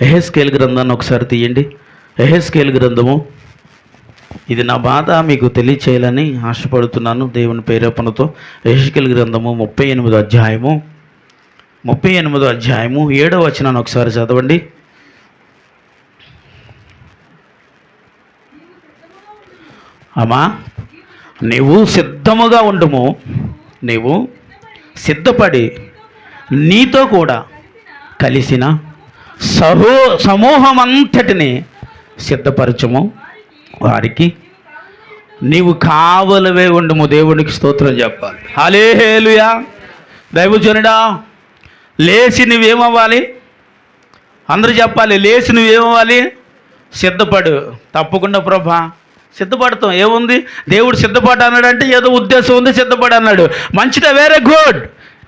యెహెజ్కేలు గ్రంథాన్ని ఒకసారి తీయండి. యెహెజ్కేలు గ్రంథము. ఇది నా బాధ మీకు తెలియచేయాలని ఆశపడుతున్నాను దేవుని ప్రేరేపణతో. యెహెజ్కేలు గ్రంథము 38వ అధ్యాయము 7వ వచనాన్ని ఒకసారి చదవండి. అమ్మా, నీవు సిద్ధముగా ఉండుము, నీవు సిద్ధపడి నీతో కూడా కలిసిన సమూహమంతటిని సిద్ధపరచము, వారికి నీవు కావలవే ఉండుము. దేవునికి స్తోత్రం చెప్పాలి. హల్లెలూయా. దైవజనుడా, లేచి నువ్వేమవ్వాలి? అందరూ చెప్పాలి, లేచి నువ్వేమవ్వాలి? సిద్ధపడు. తప్పకుండా ప్రభా సిద్ధపడతాం. ఏముంది, దేవుడు సిద్ధపడ అన్నాడంటే ఏదో ఉద్దేశం ఉంది, సిద్ధపడ అన్నాడు. మంచిదే, వెరీ గుడ్.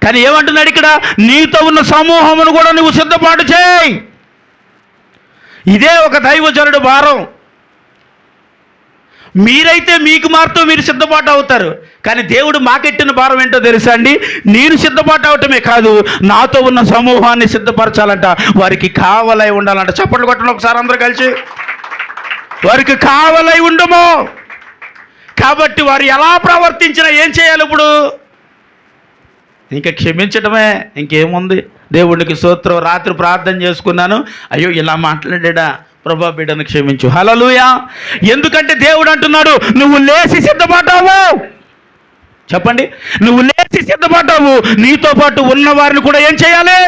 కానీ ఏమంటున్నాడు ఇక్కడ? నీతో ఉన్న సమూహమును కూడా నువ్వు సిద్ధపాటు చేయి. ఇదే ఒక దైవజనుడు భారం. మీరైతే మీకు మాత్రం మీరు సిద్ధపాటు అవుతారు, కానీ దేవుడు మాకెట్టిన భారం ఏంటో తెలుసా అండి? నేను సిద్ధపాటు అవటమే కాదు, నాతో ఉన్న సమూహాన్ని సిద్ధపరచాలంట, వారికి కావలై ఉండాలంట. చప్పట్లు కొట్టండి ఒకసారి అందరూ కలిసి. వారికి కావలై ఉండము. కాబట్టి వారు ఎలా ప్రవర్తించినా ఏం చేయాలి? ఇప్పుడు ఇంకా క్షమించడమే, ఇంకేముంది? దేవుడికి స్తోత్రం. రాత్రి ప్రార్థన చేసుకున్నాను, అయ్యో ఇలా మాట్లాడా ప్రభా, బిడ్డను క్షమించు. హల్లెలూయా. ఎందుకంటే దేవుడు అంటున్నాడు, నువ్వు లేచి సిద్ధపడ్డావు. చెప్పండి, నువ్వు లేచి సిద్ధపడ్డావు, నీతో పాటు ఉన్న వారిని కూడా ఏం చేయాలి?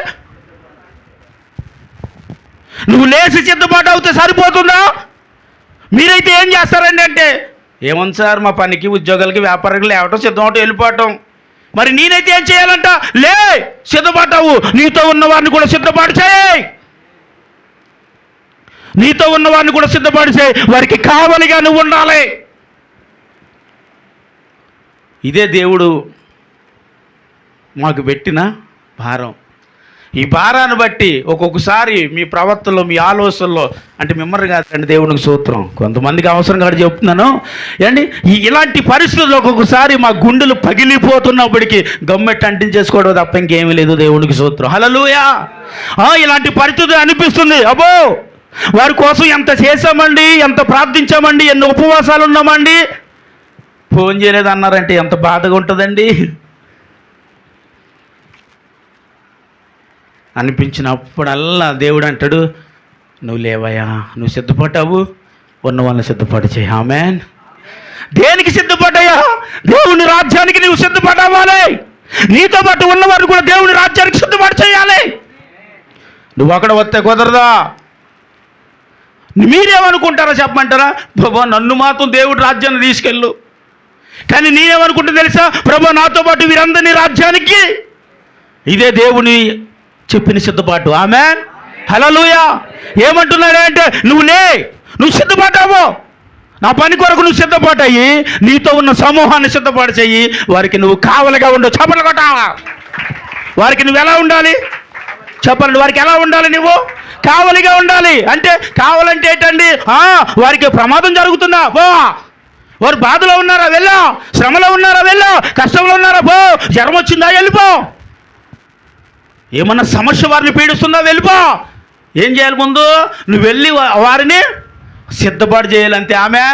నువ్వు లేచి సిద్ధపడ్డావుతే సరిపోతుందా? మీరైతే ఏం చేస్తారండి అంటే, ఏమన్నా సార్ మా పనికి ఉద్యోగాలకి వ్యాపారానికి లేవటం, సిద్ధం అవటం, వెళ్ళిపోవటం. మరి నేనైతే ఏం చేయాలంట? లే, సిద్ధపడ్డావు, నీతో ఉన్నవారిని కూడా సిద్ధపాటు చేయి. నీతో ఉన్నవారిని కూడా సిద్ధపాటు చేయి, వారికి కావలిగా నువ్వు ఉండాలి. ఇదే దేవుడు మాకు పెట్టిన భారం. ఈ భారాన్ని బట్టి ఒక్కొక్కసారి మీ ప్రవర్తనలో, మీ ఆలోచనలో, అంటే మిమ్మల్ని కాదండి, దేవునికి స్తోత్రం, కొంతమందికి అవసరం కాదు చెప్తున్నాను ఏండి. ఇలాంటి పరిస్థితుల్లో ఒక్కొక్కసారి మా గుండెలు పగిలిపోతున్నప్పటికీ గమ్మెట్టి అంటించేసుకోవడం తప్ప ఇంకేమీ లేదు. దేవునికి స్తోత్రం. హల్లెలూయా. ఇలాంటి పరిస్థితి అనిపిస్తుంది. అబ్బో, వారి కోసం ఎంత చేశామండి, ఎంత ప్రార్థించామండి, ఎన్ని ఉపవాసాలు ఉన్నామండి, ఫోన్ చేయలేదు అన్నారంటే ఎంత బాధగా ఉంటుందండి అనిపించినప్పుడల్లా దేవుడు అంటాడు, నువ్వు లేవయ్యా, నువ్వు సిద్ధపడ్డావు, ఉన్న వాళ్ళని సిద్ధపడి చేయి. ఆమేన్. దేనికి సిద్ధపడ్డాయా? దేవుని రాజ్యానికి నువ్వు సిద్ధపడవాలి. నీతో పాటు ఉన్నవారు కూడా దేవుని రాజ్యానికి సిద్ధపడి చేయాలి. నువ్వు అక్కడ వస్తే కుదరదా? మీరేమనుకుంటారా చెప్పమంటారా? ప్రభా, నన్ను మాత్రం దేవుడి రాజ్యాన్ని తీసుకెళ్ళు. కానీ నేనేమనుకుంటా తెలుసా? ప్రభా, నాతో పాటు వీరందరినీ రాజ్యానికి. ఇదే దేవుని చెప్పిన సిద్ధపాటు. ఆమేన్. హల్లెలూయా. ఏమంటున్నాడు అంటే, నువ్వు లే, నువ్వు సిద్ధపడ్డావు, నా పని కొరకు నువ్వు సిద్ధపాటు అయ్యి నీతో ఉన్న సమూహాన్ని సిద్ధపాటు చెయ్యి, వారికి నువ్వు కావలిగా ఉండు. చప్పట్లు కొట్టావా? వారికి నువ్వు ఎలా ఉండాలి చెప్పండి? వారికి ఎలా ఉండాలి? నువ్వు కావలిగా ఉండాలి. అంటే కావాలంటే ఏంటండి? వారికి ప్రమాదం జరుగుతుందా? పో. వారు బాధలో ఉన్నారా? వెళ్ళా. శ్రమలో ఉన్నారా? వెళ్ళా. కష్టంలో ఉన్నారా? పో. జ్వరం వచ్చిందా? వెళ్ళిపో. ఏమన్నా సమస్య వారిని పీడిస్తుందా? వెళ్ళిపో. ఏం చేయాలి? ముందు నువ్వు వెళ్ళి వారిని సిద్ధపాటు చేయాలంతే. ఆమె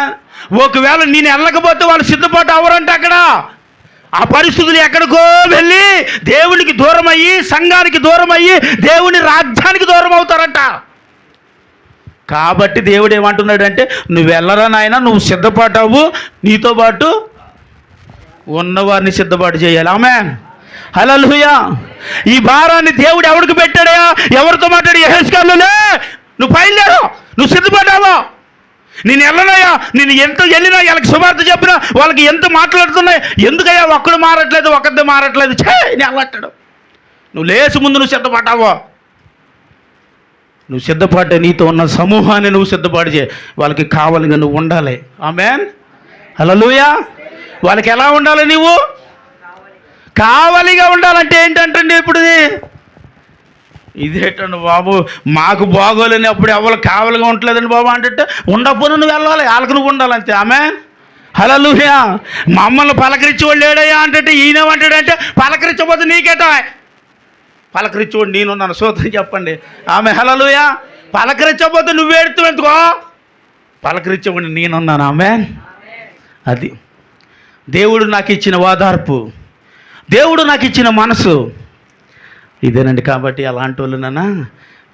ఒకవేళ నేను వెళ్ళకపోతే వాళ్ళు సిద్ధపాటు అవ్వరంట. అక్కడ ఆ పరిస్థితులు ఎక్కడికో వెళ్ళి దేవునికి దూరం అయ్యి, సంఘానికి దూరం అయ్యి, దేవుని రాజ్యానికి దూరం అవుతారంట. కాబట్టి దేవుడు ఏమంటున్నాడంటే, నువ్వు వెళ్ళరా నాయన, నువ్వు సిద్ధపడ్డావు, నీతో పాటు ఉన్నవారిని సిద్ధపాటు చేయాలి. ఆమేన్. హల్లెలూయా. ఈ భారాన్ని దేవుడు ఎవరికి పెట్టాడా? ఎవరితో మాట్లాడి? యెహెజ్కేలు, లే, నువ్వు బయలుదేరు, నువ్వు సిద్ధపడ్డావా? నేను వెళ్ళనయ్యా, నేను ఎంత వెళ్ళినా, వాళ్ళకి శుభార్త చెప్పినా వాళ్ళకి ఎంత మాట్లాడుతున్నాయి, ఎందుకయ్యా ఒక్కడు మారట్లేదు, ఒక్కరితో మారట్లేదు, నేను వెళ్ళట్టాడు. నువ్వు లేచి ముందు నువ్వు సిద్ధపడ్డావా? నువ్వు సిద్ధపడ్డా, నీతో ఉన్న సమూహాన్ని నువ్వు సిద్ధపాటు చేయి, వాళ్ళకి కావాలిగా నువ్వు ఉండాలి. ఆమేన్. హల్లెలూయా. వాళ్ళకి ఎలా ఉండాలి? నువ్వు కావలిగా ఉండాలంటే ఏంటంటే, ఇప్పుడు ఇదేటండి బాబు, మాకు బాగోలేని అప్పుడు ఎవరు కావలిగా ఉండలేదండి బాబు అంటే, ఉండకపోతే నువ్వు వెళ్ళాలి, వాళ్ళకి నువ్వు ఉండాలంతే. ఆమేన్. హల్లెలూయా. మమ్మల్ని పలకరించేవాళ్ళు లేడయ్యా అంటే ఈయనేమంటాడంటే, పలకరించకపోతే నీకేట, పలకరించేవాడు నేనున్నాను. సోదరి చెప్పండి. ఆమె హల్లెలూయా. పలకరించకపోతే నువ్వు ఏడుతూ ఎందుకో, పలకరించకుండా నేనున్నాను. ఆమేన్. అది దేవుడు నాకు ఇచ్చిన ఓదార్పు, దేవుడు నాకు ఇచ్చిన మనసు ఇదేనండి. కాబట్టి అలాంటి వాళ్ళనన్నా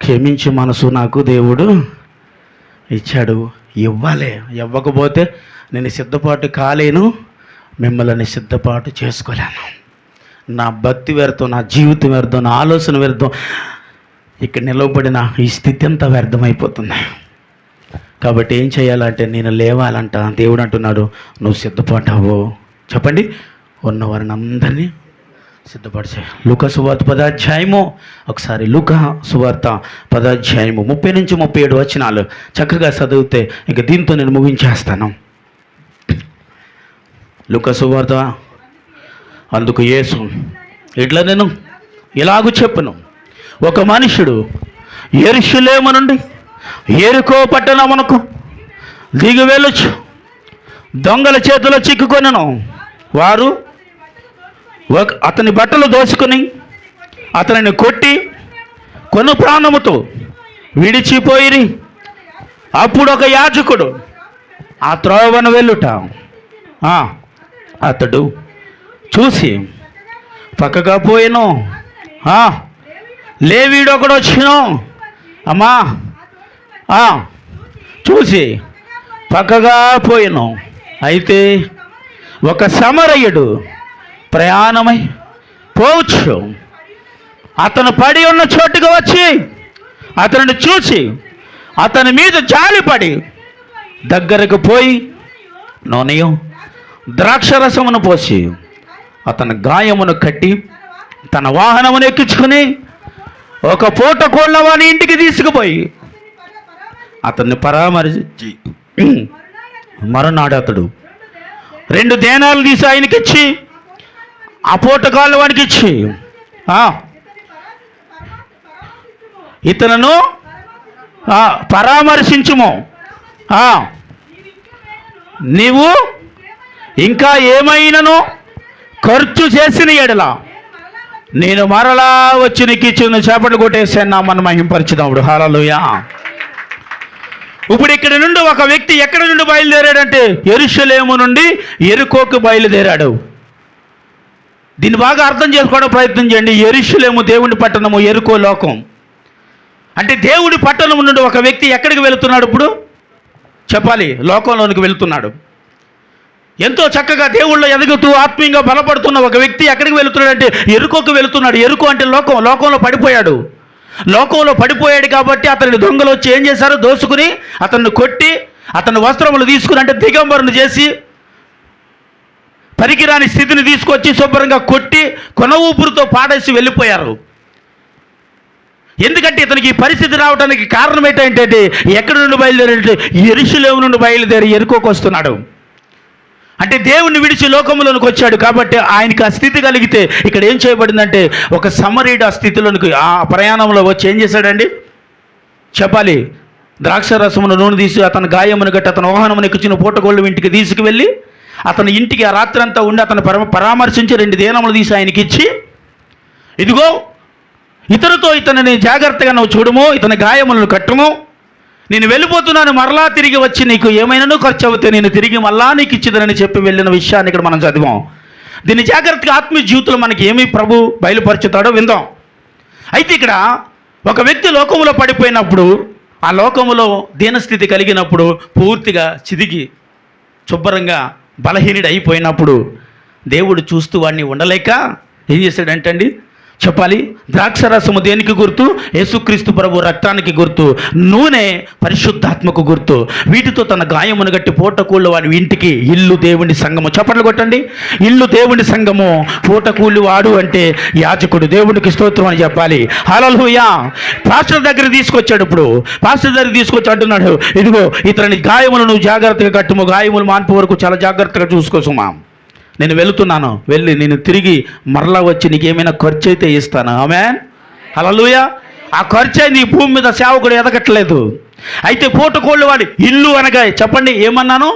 క్షమించే మనసు నాకు దేవుడు ఇచ్చాడు. ఇవ్వాలి. ఇవ్వకపోతే నేను సిద్ధపాటు కాలేను, మిమ్మల్ని సిద్ధపాటు చేసుకోలేను. నా భక్తి వ్యర్థం, నా జీవితం వ్యర్థం, నా ఆలోచన వ్యర్థం, ఇక్కడ నిలవబడిన ఈ స్థితి అంతా వ్యర్థమైపోతుంది. కాబట్టి ఏం చేయాలంటే నేను లేవాలంట. దేవుడు అంటున్నాడు నువ్వు సిద్ధపడ్డావు. చెప్పండి, ఉన్నవారిని అందరినీ సిద్ధపరిచే. లూకా సువార్త 10వ అధ్యాయము, ఒకసారి లూకా సువార్త 10వ అధ్యాయము 30 నుంచి 37 వచనాలు చక్కగా చదివితే ఇక దీంతో నేను ముగించేస్తాను. లూకా సువార్త. అందుకు యేసు ఇట్లా నేను ఇలాగూ చెప్పును, ఒక మనుషుడు యెరూషలేము నుండి యెరికో పట్టణమునకు దిగి వెళ్ళొచ్చు, దొంగల చేతిలో చిక్కుకొనెను. వారు అతని బట్టలు దోచుకుని అతనిని కొట్టి కొను ప్రాణముతో విడిచిపోయిరి. అప్పుడు ఒక యాజకుడు ఆ త్రోవను వెళ్ళుట అతడు చూసి పక్కగా పోయిను. లేవీడు ఒకడు వచ్చిను, అమ్మా చూసి పక్కగా పోయిను. అయితే ఒక సమరయుడు ప్రయాణమై పోవచ్చు అతను పడి ఉన్న చోటుకు వచ్చి అతనిని చూసి అతని మీద జాలిపడి దగ్గరకు పోయి నూనెయు ద్రాక్షరసమును పోసి అతని గాయమును కట్టి తన వాహనమును ఎక్కించుకుని ఒక పూట కోళ్ళ వాని ఇంటికి తీసుకుపోయి అతన్ని పరామర్శించి మరునాడు అతడు 2 దేనాలు తీసి ఆయనకి ఇచ్చి ఆ పూట కాళ్ళ వానికి ఇచ్చి ఇతను పరామర్శించుము, నీవు ఇంకా ఏమైనాను ఖర్చు చేసిన ఎడల నేను మరలా వచ్చి నీకు ఇచ్చిన చేపలు కొట్టేసాను నా మన మహింపరిచినప్పుడు. హల్లెలూయా. ఇప్పుడు ఇక్కడ నుండి ఒక వ్యక్తి ఎక్కడి నుండి బయలుదేరాడంటే యెరూషలేము నుండి యెరికోకు బయలుదేరాడు. దీన్ని బాగా అర్థం చేసుకోవడం ప్రయత్నం చేయండి. యెరూషలేము దేవుని పట్టణము, యెరికో లోకం. అంటే దేవుడి పట్టణం నుండి ఒక వ్యక్తి ఎక్కడికి వెళుతున్నాడు? ఇప్పుడు చెప్పాలి, లోకంలోనికి వెళుతున్నాడు. ఎంతో చక్కగా దేవుళ్ళో ఎదుగుతూ ఆత్మీయంగా బలపడుతున్న ఒక వ్యక్తి ఎక్కడికి వెళుతున్నాడంటే యెరికోకు వెళుతున్నాడు. యెరికో అంటే లోకం. లోకంలో పడిపోయాడు. లోకంలో పడిపోయాడు కాబట్టి అతని దొంగలు వచ్చి ఏం చేశారు? దోసుకుని అతన్ని కొట్టి అతని వస్త్రములు తీసుకుని, అంటే దిగంబరుని చేసి పనికిరాని స్థితిని తీసుకొచ్చి శుభ్రంగా కొట్టి కొన ఊపిరితో పాడేసి వెళ్ళిపోయారు. ఎందుకంటే ఇతనికి ఈ పరిస్థితి రావడానికి కారణం ఏంటంటే ఎక్కడి నుండి బయలుదేరంటే యెరూషలేము నుండి బయలుదేరి యెరికోకు వస్తున్నాడు. అంటే దేవుణ్ణి విడిచి లోకంలోనికి వచ్చాడు కాబట్టి ఆయనకి ఆ స్థితి కలిగితే ఇక్కడ ఏం చేయబడిందంటే ఒక సమరీయుడు ఆ స్థితిలోనికి ఆ ప్రయాణంలో వచ్చి ఏం చేశాడండి చెప్పాలి, ద్రాక్షరసమును నూనె తీసి అతని గాయమును గట్టి అతని వాహనమును ఎక్కించిన పూటగోళ్ళు ఇంటికి తీసుకువెళ్ళి అతని ఇంటికి ఆ రాత్రి అంతా ఉండి అతను పరామర్శించి 2 దేనములు తీసి ఆయనకి ఇచ్చి, ఇదిగో ఇతరుతో ఇతనిని జాగ్రత్తగా నువ్వు చూడము, ఇతని గాయములను కట్టుము, నేను వెళ్ళిపోతున్నాను, మరలా తిరిగి వచ్చి నీకు ఏమైనాను ఖర్చు అవుతే నేను తిరిగి మళ్ళా నీకు ఇచ్చిదనని చెప్పి వెళ్ళిన విషయాన్ని ఇక్కడ మనం చదివాం. దీన్ని జాగ్రత్తగా ఆత్మీయ జీవితంలో మనకి ఏమి ప్రభు బయలుపరుచుతాడో విందాం. అయితే ఇక్కడ ఒక వ్యక్తి లోకములో పడిపోయినప్పుడు, ఆ లోకములో దీనస్థితి కలిగినప్పుడు, పూర్తిగా చిదిగి శుభ్రంగా బలహీనుడు అయిపోయినప్పుడు దేవుడు చూస్తూ వాడిని ఉండలేక ఏం చేశాడంటే అండి చెప్పాలి, ద్రాక్షరసము దేనికి గుర్తు? యేసుక్రీస్తు ప్రభు రక్తానికి గుర్తు, నూనె పరిశుద్ధాత్మకు గుర్తు. వీటితో తన గాయమును గట్టి పూటకూళ్ళు వాడి ఇంటికి, ఇల్లు దేవుని సంఘము, చప్పట్లు కొట్టండి, ఇల్లు దేవుని సంఘము, పూటకూళ్ళు వాడు అంటే యాజకుడు, దేవునికి స్తోత్రం అని చెప్పాలి. హల్లెలూయా. పాస్టర్ దగ్గర తీసుకొచ్చాడు. ఇప్పుడు పాస్టర్ దగ్గర తీసుకొచ్చి అంటున్నాడు, ఇదిగో ఇతని గాయములు నువ్వు జాగ్రత్తగా కట్టుము, గాయములు మాన్పు వరకు చాలా జాగ్రత్తగా చూసుకోసుమా, నేను వెళుతున్నాను, వెళ్ళి నేను తిరిగి మరలా వచ్చి నీకేమైనా ఖర్చు అయితే ఇస్తాను. ఆమేన్. హల్లెలూయా. ఆ ఖర్చు అయింది. ఈ భూమి మీద సేవకుడు ఎదగట్లేదు. అయితే పూటకోళ్ళు వాడి ఇల్లు అనగా చెప్పండి ఏమన్నాను?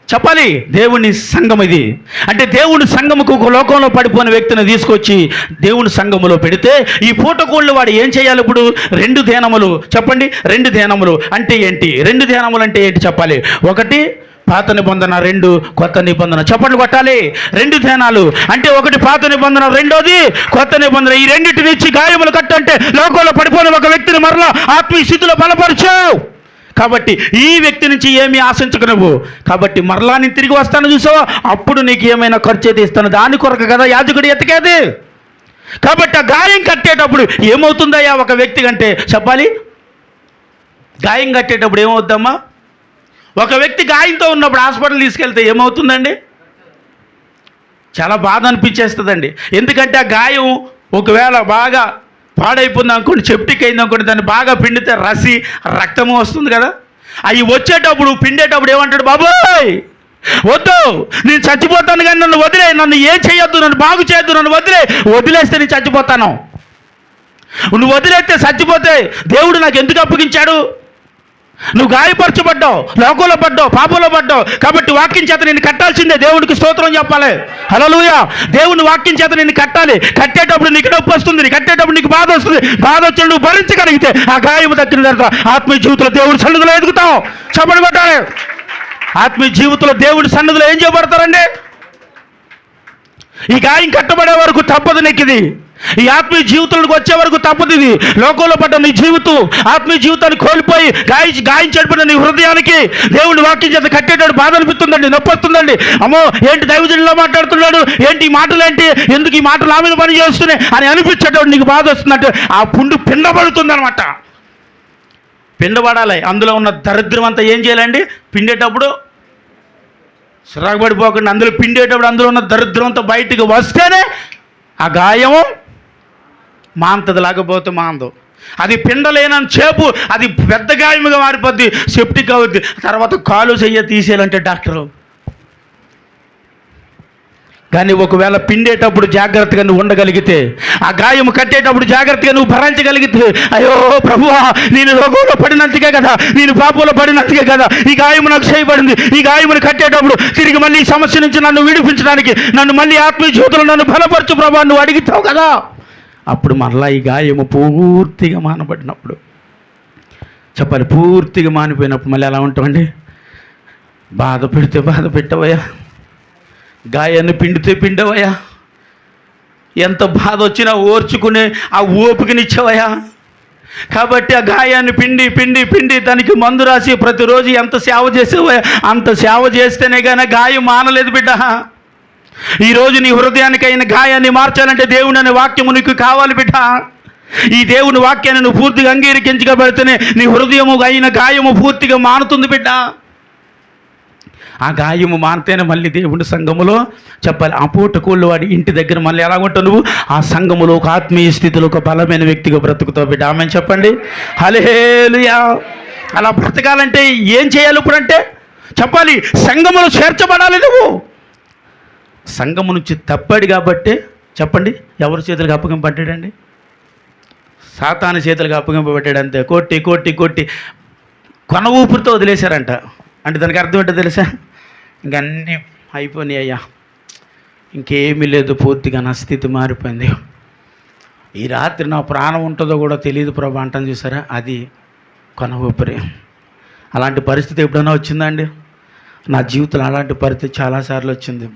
చెప్పాలి, దేవుని సంఘం ఇది. అంటే దేవుని సంఘముకు ఒక లోకంలో పడిపోయిన వ్యక్తిని తీసుకొచ్చి దేవుని సంఘములో పెడితే ఈ పూటకోళ్ళు వాడు ఏం చేయాలి? ఇప్పుడు 2 ధ్యానములు చెప్పండి. 2 ధ్యానములు అంటే ఏంటి? 2 ధ్యానములు అంటే ఏంటి చెప్పాలి? 1 పాత నిబంధన, 2 కొత్త నిబంధన. చెప్పండి కొట్టాలి. 2 ధ్యానాలు అంటే 1 పాత నిబంధన, 2ది కొత్త నిబంధన. ఈ రెండింటిని ఇచ్చి గాయములు కట్టంటే లోకంలో పడిపోయిన ఒక వ్యక్తిని మరలా ఆత్మీయ స్థితిలో బలపరిచావు. కాబట్టి ఈ వ్యక్తి నుంచి ఏమీ ఆశించకు నువ్వు. కాబట్టి మరలా నేను తిరిగి వస్తాను చూసావా, అప్పుడు నీకు ఏమైనా ఖర్చు అయితే ఇస్తాను. దాని కొరకు కదా యాజకుడు ఎతికేది. కాబట్టి ఆ గాయం కట్టేటప్పుడు ఏమవుతుందయ్యా ఒక వ్యక్తి కంటే చెప్పాలి? గాయం కట్టేటప్పుడు ఏమవుద్దమ్మా? ఒక వ్యక్తి గాయంతో ఉన్నప్పుడు హాస్పిటల్ తీసుకెళ్తే ఏమవుతుందండి? చాలా బాధ అనిపించేస్తుందండి. ఎందుకంటే ఆ గాయం ఒకవేళ బాగా పాడైపోయింది అనుకోండి, సెప్టిక్ అయింది అనుకోండి, దాన్ని బాగా పిండితే రసి రక్తము వస్తుంది కదా. అవి వచ్చేటప్పుడు పిండేటప్పుడు ఏమంటాడు? బాబోయ్ వద్దు, నేను చచ్చిపోతాను కానీ నన్ను వదిలే, నన్ను ఏం చేయొద్దు, నన్ను బాగు చేయొద్దు, నన్ను వదిలేస్తే నేను చచ్చిపోతాను. నువ్వు వదిలేస్తే చచ్చిపోతే దేవుడు నాకు ఎందుకు అప్పగించాడు? నువ్వు గాయపరచబడ్డావు, లోకంలో పడ్డావు, పాపంలో పడ్డావు. కాబట్టి వాక్యం చేత నేను కట్టాల్సిందే. దేవుడికి స్తోత్రం చెప్పాలి. హల్లెలూయా. దేవుని వాక్యం చేత నేను కట్టాలి. కట్టేటప్పుడు నీకు నొప్పి వస్తుంది, కట్టేటప్పుడు నీకు బాధ వస్తుంది. బాధ వచ్చి నువ్వు భరించగలిగితే ఆ గాయం దక్కిన తర్వాత ఆత్మీయ జీవితంలో దేవుడి సన్నిధిలో ఎదుగుతావు. చెప్పండి కొట్టాలి. ఆత్మీయ జీవితంలో దేవుడి సన్నిధిలో ఏం చేయబడతారండి? ఈ గాయం కట్టబడే వరకు తప్పదు నీకు ఇది. ఈ ఆత్మీయ జీవితంలోకి వచ్చే వరకు తప్పదు ఇది. లోకంలో పడ్డ నీ జీవితం, ఆత్మీయ జీవితాన్ని కోల్పోయి గాయం చెడిపోయిన నీ హృదయానికి దేవుడి వాక్యం చేత కట్టేటప్పుడు బాధ అనిపిస్తుందండి, నొప్పి వస్తుందండి. అమ్మో ఏంటి దైవజనుల్లో మాట్లాడుతున్నాడు, ఏంటి ఈ మాటలు, ఏంటి ఎందుకు ఈ మాటలు నా మీద పని చేస్తున్నాయి అని అనిపించేటప్పుడు నీకు బాధ వస్తుందంటే ఆ పుండు పిండబడుతుంది అనమాట. పిండబడాలి. అందులో ఉన్న దరిద్రం అంతా ఏం చేయాలండి? పిండేటప్పుడు సిరాగబడిపోకుండా అందులో పిండేటప్పుడు అందులో ఉన్న దరిద్రం అంతా బయటికి వస్తేనే ఆ గాయము మాంతది, లేకపోతే మాందు. అది పిండలేనని చేపు అది పెద్ద గాయముగా మారిపోద్ది, సెప్టిక్ అవుద్ది. తర్వాత కాలు చెయ్య తీసేయాలంటే డాక్టరు. కానీ ఒకవేళ పిండేటప్పుడు జాగ్రత్తగా నువ్వు ఉండగలిగితే, ఆ గాయము కట్టేటప్పుడు జాగ్రత్తగా నువ్వు భరించగలిగితే, అయ్యో ప్రభువా నేను రోగంలో పడినందుకే కదా, నేను పాపంలో పడినందుకే కదా ఈ గాయము నాకు చేయబడింది. ఈ గాయమును కట్టేటప్పుడు తిరిగి మళ్ళీ ఈ సమస్య నుంచి నన్ను విడిపించడానికి, నన్ను మళ్ళీ ఆత్మీయ జీవితంలో నన్ను బలపరచు ప్రభా నువ్వు అడుగుతావు కదా. అప్పుడు మరలా ఈ గాయము పూర్తిగా మానబడినప్పుడు చెప్పాలి, పూర్తిగా మానిపోయినప్పుడు మళ్ళీ ఎలా ఉంటామండి? బాధ పెడితే బాధ పెట్టవయ్యా, గాయాన్ని పిండితే పిండవయ్యా, ఎంత బాధ వచ్చినా ఓర్చుకునే ఆ ఓపికనిచ్చావయ్యా. కాబట్టి ఆ గాయాన్ని పిండి పిండి పిండి దానికి మందు రాసి ప్రతిరోజు ఎంత సేవ చేసేవయ్యా, అంత సేవ చేస్తేనే కానీ గాయం మానలేదు బిడ్డ. ఈరోజు నీ హృదయానికి అయిన గాయాన్ని మార్చాలంటే దేవుని అనే వాక్యము నీకు కావాలి బిడ్డ. ఈ దేవుని వాక్యాన్ని నువ్వు పూర్తిగా అంగీకరించబడితేనే నీ హృదయము అయిన గాయము పూర్తిగా మానుతుంది బిడ్డ. ఆ గాయము మానితేనే మళ్ళీ దేవుని సంఘములో చెప్పాలి. ఆ పూటకోళ్ళు వాడి ఇంటి దగ్గర మళ్ళీ ఎలా ఉంటావు నువ్వు? ఆ సంఘములో ఒక ఆత్మీయ స్థితిలో ఒక బలమైన వ్యక్తిగా బ్రతుకుతావు బిడ్డ. ఆమె చెప్పండి హల్లెలూయా. అలా బ్రతకాలంటే ఏం చేయాలి ఇప్పుడంటే చెప్పాలి, సంఘములో చేర్చబడాలి నువ్వు. సంఘము నుంచి తప్పాడు కాబట్టి చెప్పండి, ఎవరి చేతులకు అప్పగింపబడ్డాడండి? సాతాను చేతులకు అప్పగింపబడ్డాడు అంతే. కొట్టి కొట్టి కొట్టి కొన ఊపిరితో వదిలేశారంట. అంటే దానికి అర్థం ఏంటో తెలుసా? ఇంకన్నీ అయిపోయినాయి అయ్యా, ఇంకేమీ లేదు, పూర్తిగా నా స్థితి మారిపోయింది, ఈ రాత్రి నా ప్రాణం ఉంటుందో కూడా తెలియదు ప్రభా అంటాను చూసారా, అది కొన ఊపిరి. అలాంటి పరిస్థితి ఎప్పుడైనా వచ్చిందండి? నా జీవితంలో అలాంటి పరిస్థితి చాలాసార్లు వచ్చింది.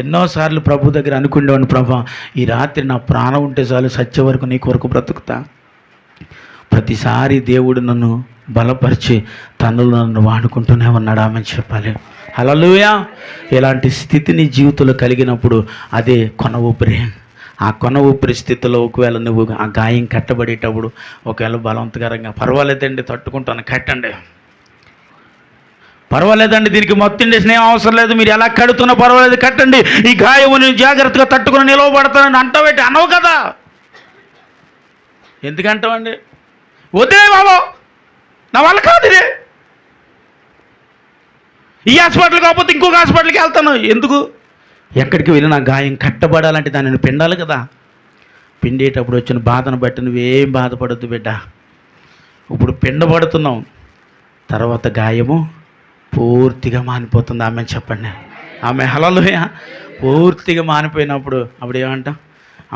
ఎన్నోసార్లు ప్రభు దగ్గర అనుకునేవాడిని, ప్రభా ఈ రాత్రి నా ప్రాణం ఉంటే చాలు, సత్య వరకు నీ కొరకు బ్రతుకుతా. ప్రతిసారి దేవుడు నన్ను బలపరిచి తనలో నన్ను వాడుకుంటూనే ఉన్నాడు. ఆమె చెప్పాలి హల్లెలూయా. ఇలాంటి స్థితి నీ జీవితంలో కలిగినప్పుడు అదే కొన ఊపిరి. ఆ కొన ఊపిరి స్థితిలో ఒకవేళ నువ్వు ఆ గాయం కట్టబడేటప్పుడు ఒకవేళ బలవంతకరంగా పర్వాలేదండి తట్టుకుంటాను, కట్టండి, పర్వాలేదండి దీనికి మొత్తం స్నేహం అవసరం లేదు, మీరు ఎలా కడుతున్నా పర్వాలేదు కట్టండి, ఈ గాయముని జాగ్రత్తగా తట్టుకుని నిలవబడతానని అంటావేంటి? అనవు కదా. ఎందుకంటావండి? వద్దే బాబు నా వల్ల కాదు ఇది, ఈ హాస్పిటల్ కాకపోతే ఇంకొక హాస్పిటల్కి వెళ్తాను. ఎందుకు? ఎక్కడికి వెళ్ళి నా గాయం కట్టబడాలంటే దానిని పిండాలి కదా. పిండేటప్పుడు వచ్చిన బాధను బట్టి నువ్వేం బాధపడద్దు బిడ్డ. ఇప్పుడు పిండబడుతున్నావు, తర్వాత గాయము పూర్తిగా మానిపోతుంది. ఆమె చెప్పండి, ఆమె హల్లెలూయా. పూర్తిగా మానిపోయినప్పుడు అప్పుడు ఏమంటాం?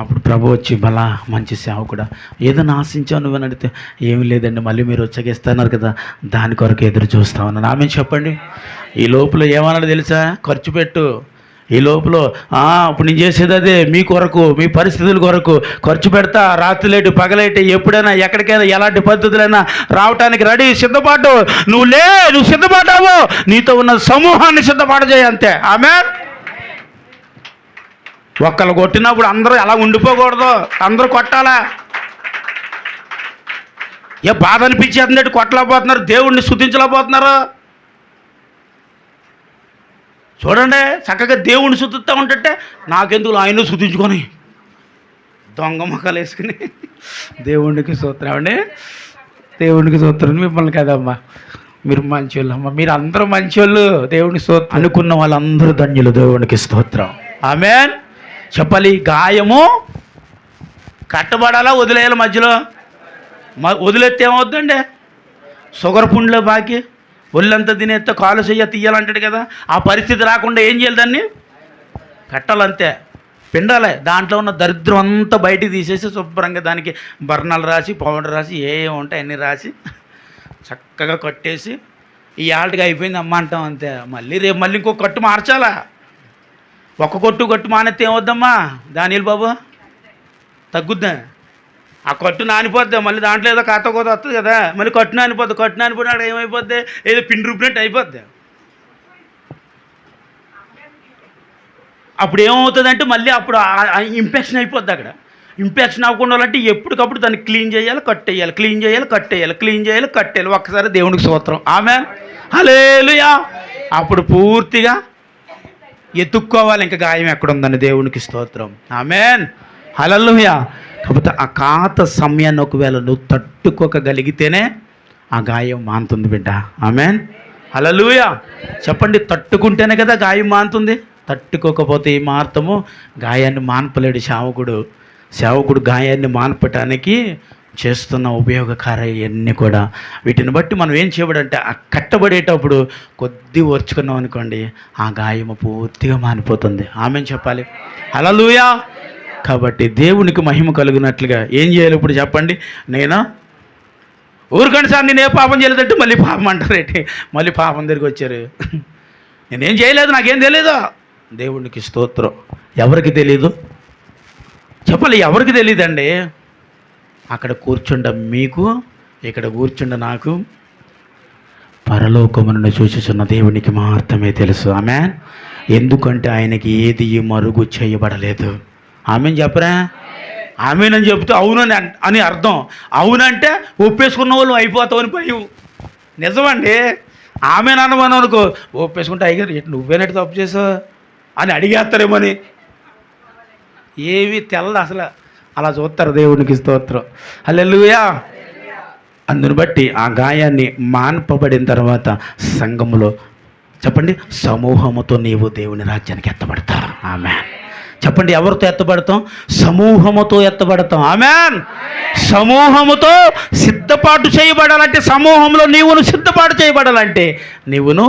అప్పుడు ప్రభు వచ్చి బలా మంచి సేవకుడా, ఏదైనా ఆశించావు నువ్వని అడిగితే ఏమి లేదండి, మళ్ళీ మీరు వచ్చేస్తున్నారు కదా దాని కొరకు ఎదురు చూస్తా ఉన్నాను. ఆమె చెప్పండి. ఈ లోపల ఏమన్నాడు తెలుసా? ఖర్చు పెట్టు. ఈ లోపల ఇప్పుడు నేను చేసేది అదే, మీ కొరకు, మీ పరిస్థితుల కొరకు ఖర్చు పెడతా. రాత్రిలేటు పగలేటి ఎప్పుడైనా ఎక్కడికైనా ఎలాంటి పద్ధతులైనా రావటానికి రెడీ, సిద్ధపాటు. నువ్వు సిద్ధపడ్డావు, నీతో ఉన్న సమూహాన్ని సిద్ధపాటు చేయి అంతే. ఆమె ఒక్కళ్ళు కొట్టినప్పుడు అందరూ అలా ఉండిపోకూడదు, అందరూ కొట్టాలా. బాధ అనిపించేందుకు కొట్టలేకపోతున్నారు, దేవుణ్ణి స్తుతించలేకపోతున్నారు. చూడండి, చక్కగా దేవుణ్ణి స్తుతిస్తూ ఉంటుంటే నాకెందుకు ఆయన స్తుతించుకొని దొంగ మొక్కలు వేసుకుని దేవునికి స్తోత్రం అండి, దేవునికి స్తోత్రం. మిమ్మల్ని కదమ్మా, మీరు మంచోళ్ళు అమ్మా, మీరు అందరూ మంచోళ్ళు, దేవునికి స్తోత్రం. అనుకున్న వాళ్ళందరూ ధన్యులు, దేవునికి స్తోత్రం. ఆమేన్. చెప్పాలి. గాయము కట్టబడాలా వదిలేయాలి? మధ్యలో వదిలేస్తే ఏమవుద్దండి? షుగర్ పుండ్లో బాకి ఒళ్ళంతా తినేస్తే కాలు చెయ్య తీయాలంటాడు కదా. ఆ పరిస్థితి రాకుండా ఏం చేయాలి? దాన్ని కట్టాలంతే, పిండాలి. దాంట్లో ఉన్న దరిద్రం అంతా బయటికి తీసేసి శుభ్రంగా దానికి బర్ణాలు రాసి, పౌడర్ రాసి, ఏమి ఉంటాయి అన్నీ రాసి చక్కగా కట్టేసి ఈ ఆటగా అయిపోయింది అమ్మ అంటాం అంతే. రేపు మళ్ళీ ఇంకో కట్టు మార్చాలా. ఒక్క కొట్టు మానేస్తే ఏమవుద్దమ్మా దానియలు బాబు? తగ్గుద్దా? ఆ కట్టు నానిపోద్ది, మళ్ళీ దాంట్లో ఏదో కాత కోత వస్తుంది కదా, మళ్ళీ కట్టు నానిపోయినాడు ఏమైపోద్ది? ఏదో పిండి రూపినట్టు అయిపోద్ది. అప్పుడు ఏమవుతుందంటే మళ్ళీ అప్పుడు ఇన్ఫెక్షన్ అయిపోద్ది. అక్కడ ఇన్ఫెక్షన్ అవ్వకుండా అంటే ఎప్పటికప్పుడు దాన్ని క్లీన్ చేయాలి, కట్టేయాలి, క్లీన్ చేయాలి, కట్టేయాలి, క్లీన్ చేయాలి, కట్టేయాలి. ఒక్కసారి దేవునికి స్తోత్రం. ఆమేన్, హల్లెలూయా. అప్పుడు పూర్తిగా ఎత్తుక్కోవాలి ఇంకా గాయం ఎక్కడుందని, దేవునికి స్తోత్రం. ఆమేన్, హల్లెలూయా. కాకపోతే ఆ కాత సమయాన్ని ఒకవేళ నువ్వు తట్టుకోగలిగితేనే ఆ గాయం మానుతుంది బిడ్డ. ఆమేన్, హల్లెలూయా. చెప్పండి, తట్టుకుంటేనే కదా గాయం మానుతుంది. తట్టుకోకపోతే ఈ మార్తము గాయాన్ని మాన్పలేడు సేవకుడు గాయాన్ని మాన్పటానికి చేస్తున్న ఉపయోగకార్యాలన్నీ కూడా. వీటిని బట్టి మనం ఏం చేయబడంటే ఆ కట్టబడేటప్పుడు కొద్ది ఓర్చుకున్నాం అనుకోండి, ఆ గాయము పూర్తిగా మానిపోతుంది. ఆమేన్ చెప్పాలి, హల్లెలూయా. కాబట్టి దేవునికి మహిమ కలుగునట్లుగా ఏం చేయాలి ఇప్పుడు చెప్పండి? నేను ఊరికండి సార్, నేను ఏ పాపం చేయలేదంటే మళ్ళీ పాపం అంటారేంటి? మళ్ళీ పాపం తిరిగి వచ్చారు. నేనేం చేయలేదు, నాకేం తెలియదు. దేవునికి స్తోత్రం. ఎవరికి తెలీదు చెప్పాలి? ఎవరికి తెలియదండి? అక్కడ కూర్చుండ మీకు, ఇక్కడ కూర్చుండ నాకు, పరలోకమును చూచుచున్న దేవునికి మాత్రమే తెలుసు. ఆమేన్. ఎందుకంటే ఆయనకి ఏది మరుగు చేయబడలేదు. ఆమేన్ చెప్పరా? ఆమేన్ అని చెప్తే అవునని అని అర్థం. అవునంటే ఒప్పేసుకున్న వాళ్ళు అయిపోతామని భయం. నిజమండి. ఆమెన్ అనమని అనుకో, ఒప్పేసుకుంటే అయ్యారు నువ్వేనట్టు తప్పు చేసావు అని అడిగేస్తారేమని. ఏవి తెల్ల అసలు అలా చూస్తారు. దేవునికి స్తోత్రం, హల్లెలూయా. అందుని బట్టి ఆ గాయాన్ని మాన్పబడిన తర్వాత సంఘములో చెప్పండి, సమూహముతో నీవు దేవుని రాజ్యానికి ఎత్తబడతావు. ఆమేన్ చెప్పండి. ఎవరితో ఎత్తబడతాం? సమూహముతో ఎత్తబడతాం. ఆమేన్. సమూహముతో సిద్ధపాటు చేయబడాలంటే, సమూహంలో నీవును సిద్ధపాటు చేయబడాలంటే నీవును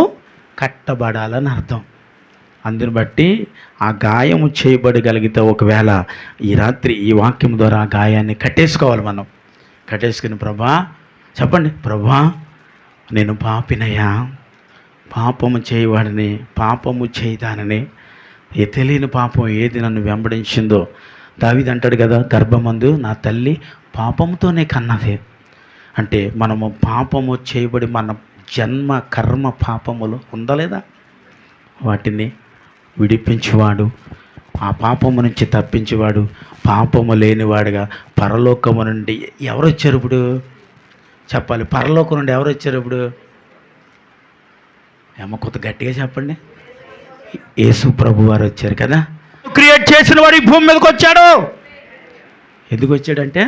కట్టబడాలని అర్థం. అందుని బట్టి ఆ గాయము చేయబడగలిగితే ఒకవేళ ఈ రాత్రి ఈ వాక్యం ద్వారా ఆ గాయాన్ని కట్టేసుకోవాలి. మనం కట్టేసుకుని, ప్రభా చెప్పండి, ప్రభా నేను పాపినయ్యా, పాపము చేయవాడిని, పాపము చేయదానని, తెలియని పాపం ఏది నన్ను వెంబడించిందో. దావీదు అంటాడు కదా, గర్భమందు నా తల్లి పాపముతోనే కన్నది. అంటే మనము పాపము చేయబడి మన జన్మ కర్మ పాపములు ఉందా లేదా, వాటిని విడిపించేవాడు, ఆ పాపము నుంచి తప్పించేవాడు, పాపము లేనివాడుగా పరలోకము నుండి ఎవరు వచ్చారు ఇప్పుడు చెప్పాలి? పరలోకం నుండి ఎవరు వచ్చారు ఇప్పుడు? ఏమో కొత్త గట్టిగా చెప్పండి. యేసు ప్రభు వారు వచ్చారు కదా. క్రియేట్ చేసిన వాడు ఈ భూమి మీదకి వచ్చాడు. ఎందుకు వచ్చాడంటే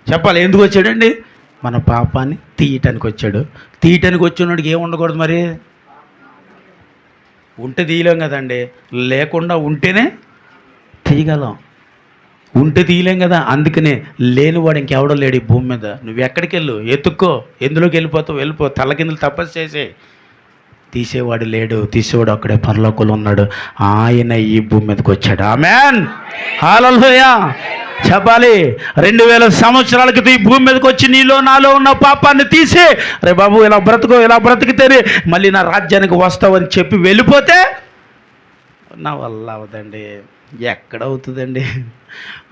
చెప్పాలి, ఎందుకు వచ్చాడండి? మన పాపాన్ని తీయటానికి వచ్చాడు. తీయటానికి వచ్చినోడికి ఏం ఉండకూడదు మరి? ఉంటే తీయలేం కదండి, లేకుండా ఉంటేనే తీయగలం. ఉంటే తీయలేం కదా. అందుకనే లేనివాడు ఇంకెవడో లేడు ఈ భూమి మీద. నువ్వు ఎక్కడికి వెళ్ళు, ఎత్తుక్కో, ఎందులోకి వెళ్ళిపోతావు వెళ్ళిపో, తల కిందలు తపస్సు చేసే. తీసేవాడు లేడు, తీసేవాడు అక్కడే పరలోకంలో ఉన్నాడు. ఆయన ఈ భూమి మీదకి వచ్చాడు. ఆమేన్, హల్లెలూయా చెప్పాలి. 2000 సంవత్సరాల క్రితం ఈ భూమి మీదకి వచ్చి నీలో నాలో ఉన్న పాపాన్ని తీసి, రే బాబు ఇలా బ్రతుకో, ఇలా బ్రతికితేనే మళ్ళీ నా రాజ్యానికి వస్తావని చెప్పి వెళ్ళిపోతే నా వల్ల అవదండి, ఎక్కడవుతుందండి,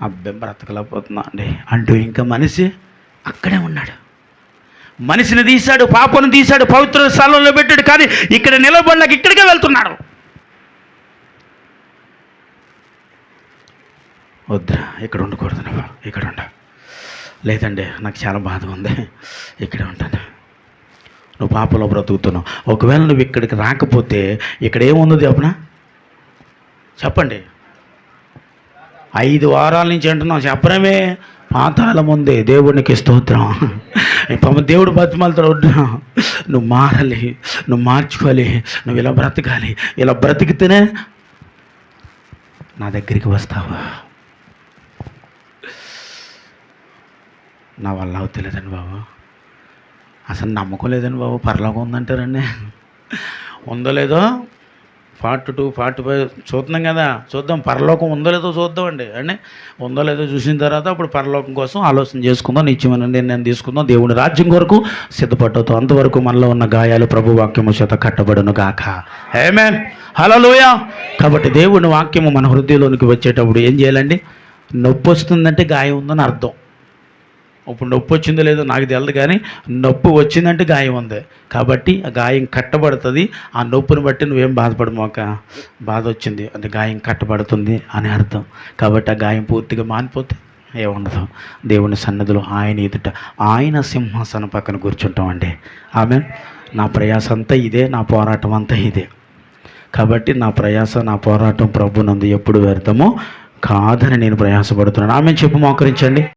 అబ్బే బ్రతకలేకపోతున్నా అండి అంటూ ఇంకా మనిషి అక్కడే ఉన్నాడు. మనిషిని తీశాడు, పాపను తీశాడు, పవిత్ర స్థలంలో పెట్టాడు, కానీ ఇక్కడ నిలబడినాక ఇక్కడికే వెళ్తున్నాడు. వద్దురా, ఇక్కడ ఉండకూడదు, నువ్వు ఇక్కడ ఉండ. లేదండి నాకు చాలా బాధగా ఉంది, ఇక్కడే ఉంటాను. నువ్వు పాపలో బ్రతుకుతున్నావు. ఒకవేళ నువ్వు ఇక్కడికి రాకపోతే ఇక్కడ ఏముంది చెప్పనా? చెప్పండి. 5 వారాల నుంచి అంటున్నావు, చెప్పడమే పాతాళం ఉంది. దేవునికి స్తోత్రం. దేవుడు బతిమాలతో నువ్వు మారాలి, నువ్వు మార్చుకోవాలి, నువ్వు ఇలా బ్రతకాలి, ఇలా బ్రతికితేనే నా దగ్గరికి వస్తావా. నా వల్ల అవుతలేదండి బాబు, అసలు నమ్మకం లేదండి బాబు. పరలోకం ఉందంటారండి, ఉందో లేదో 42, 45 చూస్తున్నాం కదా, చూద్దాం. పరలోకం ఉందో లేదో చూద్దామండి అండి. ఉందో లేదో చూసిన తర్వాత అప్పుడు పరలోకం కోసం ఆలోచన చేసుకుందాం, నిత్యమైన నిర్ణయం తీసుకుందాం, దేవుని రాజ్యం కొరకు సిద్ధపడతాం. అంతవరకు మనలో ఉన్న గాయాలు ప్రభు వాక్యము చేత కట్టబడును గాక. ఆమేన్, హల్లెలూయా. కాబట్టి దేవుని వాక్యము మన హృదయంలోనికి వచ్చేటప్పుడు ఏం చేయాలండి? నొప్పి వస్తుందంటే గాయం ఉందని అర్థం. ఇప్పుడు నొప్పి వచ్చిందో లేదో నాకు తెలియదు, కానీ నొప్పి వచ్చిందంటే గాయం ఉంది. కాబట్టి ఆ గాయం కట్టబడుతుంది. ఆ నొప్పిని బట్టి నువ్వేం బాధపడమాక, బాధ వచ్చింది అంటే గాయం కట్టబడుతుంది అని అర్థం. కాబట్టి ఆ గాయం పూర్తిగా మానిపోతే ఏముండదు, దేవుని సన్నిధిలో ఆయన ఎదుట ఆయన సింహాసనం పక్కన కూర్చుంటామండి. ఆమేన్. నా ప్రయాస అంతా ఇదే, నా పోరాటం అంతా ఇదే. కాబట్టి నా ప్రయాస, నా పోరాటం ప్రభునందు ఎప్పుడు వ్యర్థమో కాదని నేను ప్రయాసపడుతున్నాను. ఆమె చెప్పు, మోకరించండి.